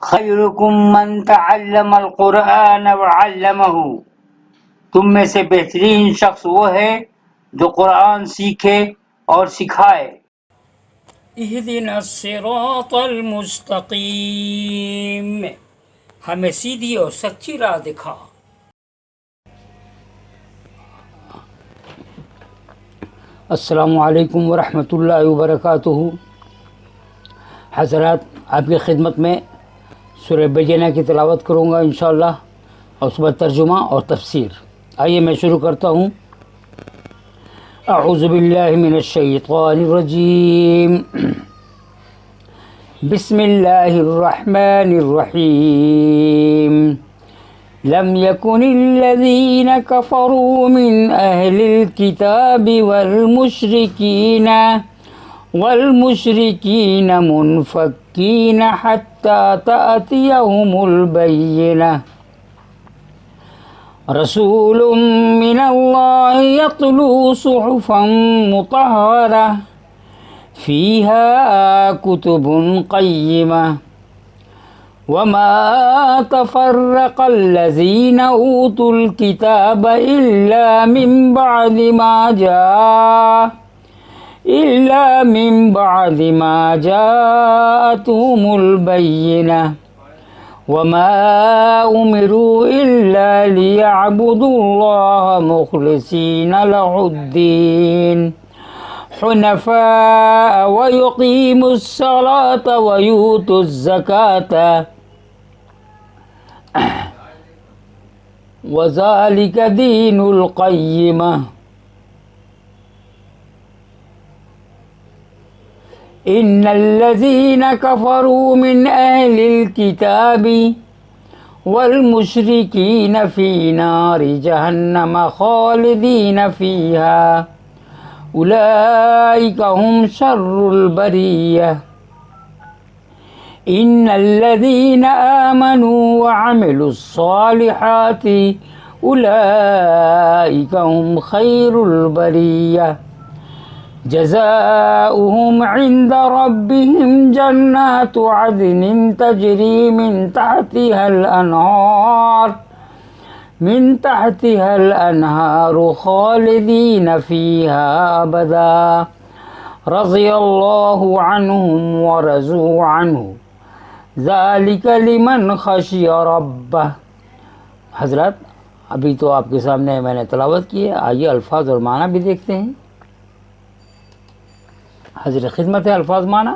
خیرکم من تعلم القرآن وعلمہ، تم میں سے بہترین شخص وہ ہے جو قرآن سیکھے اور سکھائے۔ اہدنا الصراط المستقیم، ہمیں سیدھی اور سچی راہ دکھا۔ السلام علیکم ورحمۃ اللہ وبرکاتہ۔ حضرات، آپ کی خدمت میں سورہ بینہ کی تلاوت کروں گا انشاءاللہ، اور اس بعد ترجمہ اور تفسیر۔ آئیے میں شروع کرتا ہوں۔ اعوذ باللہ من الشیطان الرجیم، بسم اللہ الرحمن الرحیم۔ لم يكن الذين كفروا من أهل الكتاب والمشركين منفكين حتى تأتيهم البينة، رسول من الله يتلو صحفا مطهرة فيها كتب قيمة، وما تفرق الذين أوتوا الكتاب إلا من بعد ما جاءتهم البينة، وما أمروا إلا ليعبدوا الله مخلصين له الدين حنفاء ويقيموا الصلاة ويؤتوا الزكاة وذلك دين القيمة، إن الذين كفروا من أهل الكتاب والمشركين في نار جهنم خالدين فيها أولئك هم شر البرية، إن الذين آمنوا وعملوا الصالحات أولئك هم خير البرية، جزاؤهم عند ربهم جنات عدن تجري من تحتها الأنهار خالدين فيها أبدا، رضي الله عنهم ورضوا عنه ذلك لمن خشي ربه۔ حضرات، ابھی تو آپ کے سامنے میں نے تلاوت کی ہے، آئیے الفاظ اور معنی بھی دیکھتے ہیں۔ حضرت خدمت ہے الفاظ معنی۔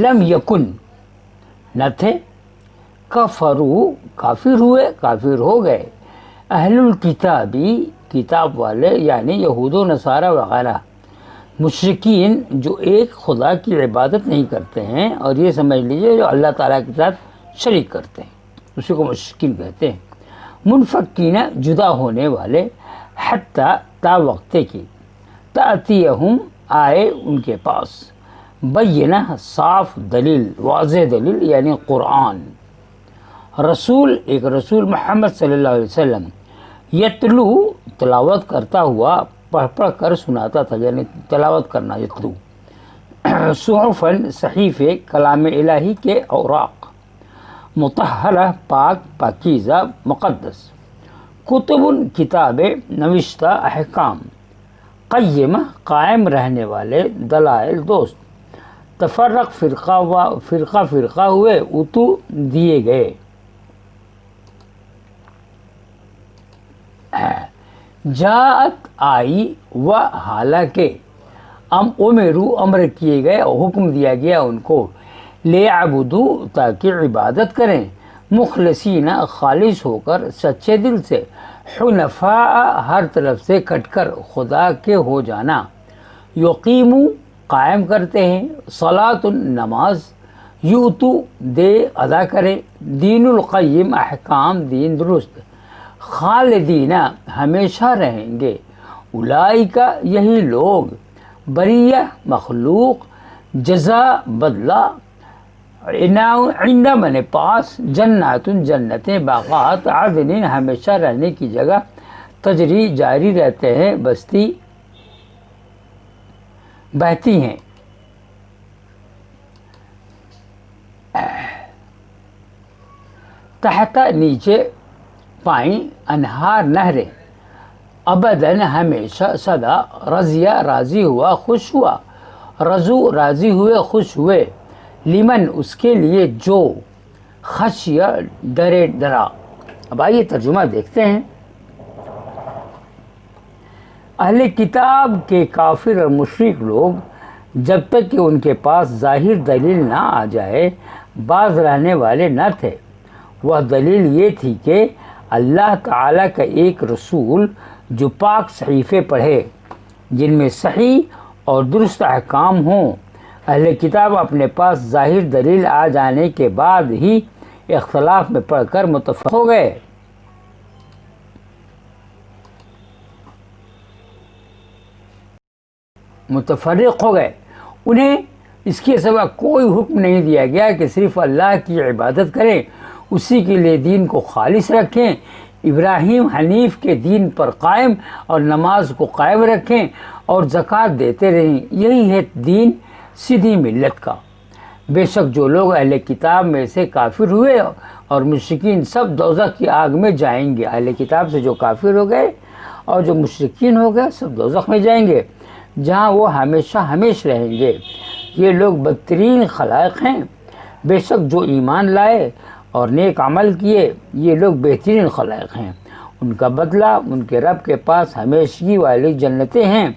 لم یکن، نہ تھے، کفروا، کافر ہوئے، کافر ہو گئے، اہل الکتابی، کتاب والے یعنی یہود و نصارہ وغیرہ، مشرکین جو ایک خدا کی عبادت نہیں کرتے ہیں، اور یہ سمجھ لیجئے جو اللہ تعالیٰ کے ساتھ شریک کرتے ہیں، اسی کو مشرکین کہتے ہیں۔ منفکین، جدا ہونے والے، حتی، تا وقتے کی، تأتیہم، آئے ان کے پاس، بینہ، صاف دلیل، واضح دلیل یعنی قرآن، رسول، ایک رسول محمد صلی اللہ علیہ وسلم، یتلو، تلاوت کرتا ہوا، پڑھ کر سناتا تھا، یعنی تلاوت کرنا، یتلو، صحفاً، صحیفے، کلام الہی کے اوراق، مطہرہ، پاک، پاکیزہ، مقدس، کتب، کتابیں، نوشتہ، احکام، قیمہ، قائم رہنے والے، دلائل، دوست، تفرق، فرقہ ہوئے، اتو، دیے گئے، جاءت، آئی، و، حالانکہ، امرو، امر کیے گئے، حکم دیا گیا ان کو، لیعبدو، تاکہ عبادت کریں، مخلصین، خالص ہو کر، سچے دل سے، حنفاء، ہر طرف سے کٹ کر، خدا کے ہو جانا، یقیمو، قائم کرتے ہیں، صلاۃ، نماز، یؤتو، دے، ادا کرے، دین القیم، احکام، دین درست، خالدین، ہمیشہ رہیں گے، اولئک، یہی لوگ، بریہ، مخلوق، جزا، بدلہ، عند، من پاس، جنات، جنتیں، باغات، عدن، ہمیشہ رہنے کی جگہ، تجری، جاری رہتے ہیں، بہتی ہیں، تحت نیچے پائیں انہار نہریں ابداً ہمیشہ صدا رضیہ راضی ہوا خوش ہوا رضو راضی ہوئے خوش ہوئے لمن اس کے لیے جو خشیہ ڈرے ڈرا۔ اب آئیے ترجمہ دیکھتے ہیں۔ اہل کتاب کے کافر اور مشرک لوگ جب تک کہ ان کے پاس ظاہر دلیل نہ آ جائے باز رہنے والے نہ تھے۔ وہ دلیل یہ تھی کہ اللہ تعالیٰ کا ایک رسول جو پاک صحیفے پڑھے جن میں صحیح اور درست احکام ہوں۔ اہل کتاب اپنے پاس ظاہر دلیل آ جانے کے بعد ہی اختلاف میں پڑھ کر متفق ہو گئے۔ متفرق ہو گئے۔ انہیں اس کے سوا کوئی حکم نہیں دیا گیا کہ صرف اللہ کی عبادت کریں، اسی کے لیے دین کو خالص رکھیں، ابراہیم حنیف کے دین پر قائم اور نماز کو قائم رکھیں اور زکوٰۃ دیتے رہیں، یہی ہے دین سیدھی ملت کا۔ بے شک جو لوگ اہل کتاب میں سے کافر ہوئے اور مشرکین سب دوزخ کی آگ میں جائیں گے۔ اہل کتاب سے جو کافر ہو گئے اور جو مشرکین ہو گئے سب دوزخ میں جائیں گے جہاں وہ ہمیشہ ہمیش رہیں گے۔ یہ لوگ بدترین خلائق ہیں۔ بے شک جو ایمان لائے اور نیک عمل کیے یہ لوگ بہترین خلائق ہیں۔ ان کا بدلہ ان کے رب کے پاس ہمیشگی والی جنتیں ہیں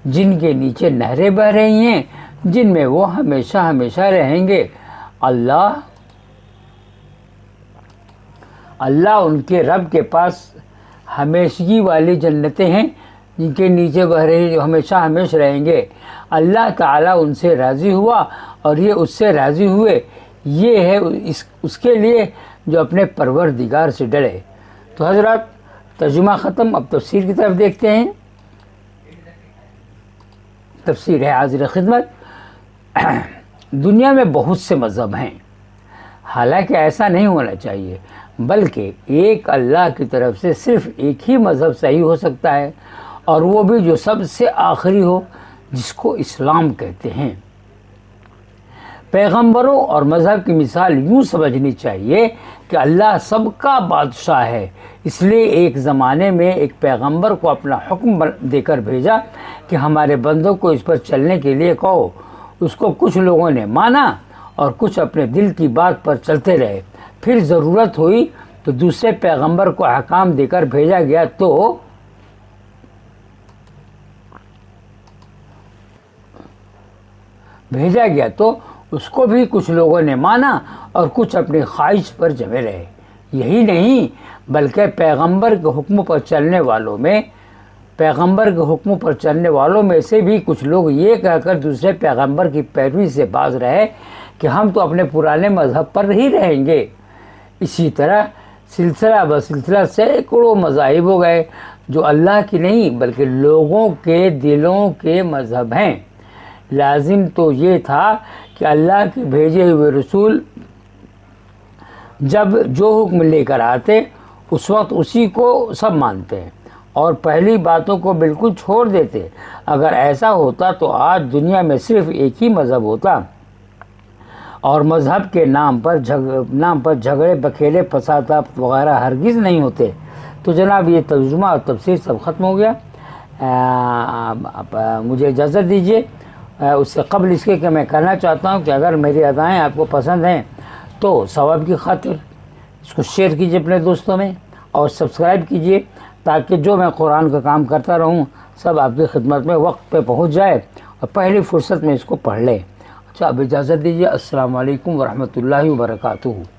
جن کے نیچے نہریں بہہ رہی ہیں جن میں وہ ہمیشہ ہمیشہ رہیں گے۔ اللہ ان کے رب کے پاس ہمیشگی والی جنتیں ہیں جن کے نیچے بہ رہی جو ہمیشہ ہمیش رہیں گے۔ اللہ تعالیٰ ان سے راضی ہوا اور یہ اس سے راضی ہوئے، یہ ہے اس کے لیے جو اپنے پروردگار سے ڈرے۔ تو حضرات ترجمہ ختم، اب تفسیر کی طرف دیکھتے ہیں۔ تفسیر ہے حاضر خدمت۔ دنیا میں بہت سے مذہب ہیں، حالانکہ ایسا نہیں ہونا چاہیے، بلکہ ایک اللہ کی طرف سے صرف ایک ہی مذہب صحیح ہو سکتا ہے، اور وہ بھی جو سب سے آخری ہو، جس کو اسلام کہتے ہیں۔ پیغمبروں اور مذہب کی مثال یوں سمجھنی چاہیے کہ اللہ سب کا بادشاہ ہے، اس لیے ایک زمانے میں ایک پیغمبر کو اپنا حکم دے کر بھیجا کہ ہمارے بندوں کو اس پر چلنے کے لیے کہو۔ اس کو کچھ لوگوں نے مانا اور کچھ اپنے دل کی بات پر چلتے رہے۔ پھر ضرورت ہوئی تو دوسرے پیغمبر کو احکام دے کر بھیجا گیا تو اس کو بھی کچھ لوگوں نے مانا اور کچھ اپنی خواہش پر جمے رہے۔ یہی نہیں بلکہ پیغمبر کے حکم پر چلنے والوں میں سے بھی کچھ لوگ یہ کہہ کر دوسرے پیغمبر کی پیروی سے باز رہے کہ ہم تو اپنے پرانے مذہب پر ہی رہیں گے۔ اسی طرح سلسلہ بسلسلہ سینکڑوں مذاہب ہو گئے جو اللہ کی نہیں بلکہ لوگوں کے دلوں کے مذہب ہیں۔ لازم تو یہ تھا کہ اللہ کے بھیجے ہوئے رسول جب جو حکم لے کر آتے اس وقت اسی کو سب مانتے اور پہلی باتوں کو بالکل چھوڑ دیتے۔ اگر ایسا ہوتا تو آج دنیا میں صرف ایک ہی مذہب ہوتا اور مذہب کے نام پر جھگڑے بکھیلے فسادات وغیرہ ہرگز نہیں ہوتے۔ تو جناب یہ ترجمہ اور تفسیر سب ختم ہو گیا۔ مجھے اجازت دیجیے۔ اس سے قبل اس کے کہ میں کہنا چاہتا ہوں کہ اگر میری ادائیں آپ کو پسند ہیں تو ثواب کی خاطر اس کو شیئر کیجیے اپنے دوستوں میں اور سبسکرائب کیجیے تاکہ جو میں قرآن کا کام کرتا رہوں سب آپ کی خدمت میں وقت پہ پہنچ جائے اور پہلی فرصت میں اس کو پڑھ لیں۔ اچھا اب اجازت دیجیے۔ السلام علیکم ورحمۃ اللہ وبرکاتہ۔